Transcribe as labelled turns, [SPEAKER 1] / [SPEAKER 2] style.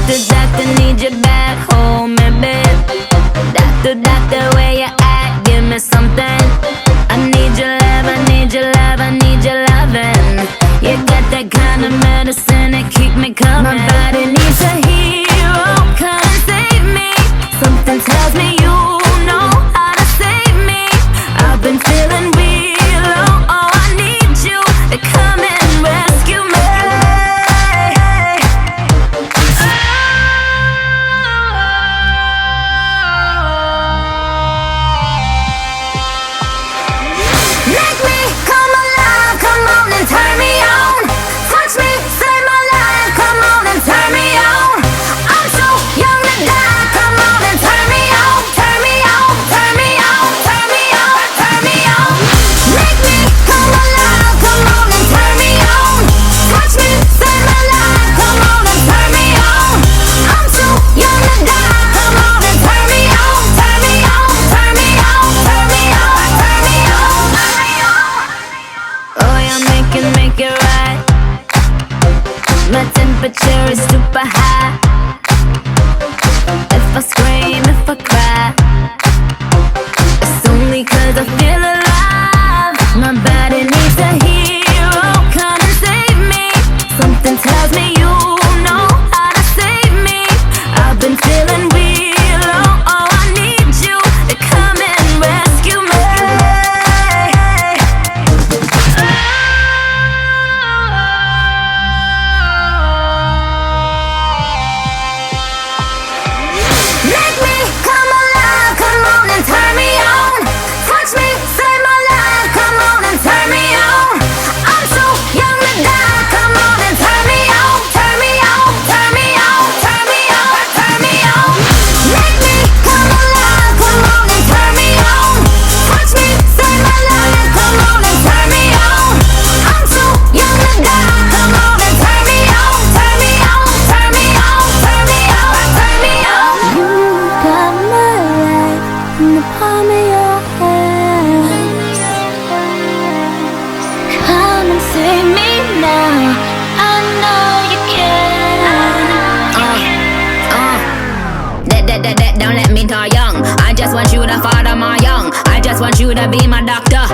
[SPEAKER 1] Doctor, need you back home, baby. Doctor, where you at? Give me something. I need your love, I need your love, I need your loving. You got that kind of medicine that keep me coming. My body needs a hero, come and save me. Something tells me you know how to save me. I've been feeling real low, oh, I need you to come and rescue me. Make me come alive, come on and turn me on. Touch me, save my life, come on and turn me on. I'm so young to die, come on and turn me on. Turn me on, turn me on, turn me on, turn me on. Make me come alive, come on and turn me on. Touch me, save my life, come on and turn me on. I'm so young to die, come on and turn me on. Turn me on, turn me on, turn me on, turn me on. Oh, yeah, make it right. My temperature is super high. If I scream, if I cry, it's only 'cause I feel alive. My body needs a hero, come and save me. Something tells me you know how to save me. I've been feeling real low, oh, I need you to come and rescue me. Make me come alive, come on and turn me on. Touch me, save my life, come on and turn me on. I'm so young to die, come on and turn me on. Turn me on, turn me on, turn me on, turn me on. Make me come alive, come on and turn me on. Touch me, save my life, come on and turn me on. I'm so young to die, come on and turn me on. Turn me on, turn me on, turn me on, turn me on. You got my life in the palm of your hand. Come and save me now. I know you can. Don't let me die young. I just want you to father my young. I just want you to be my doctor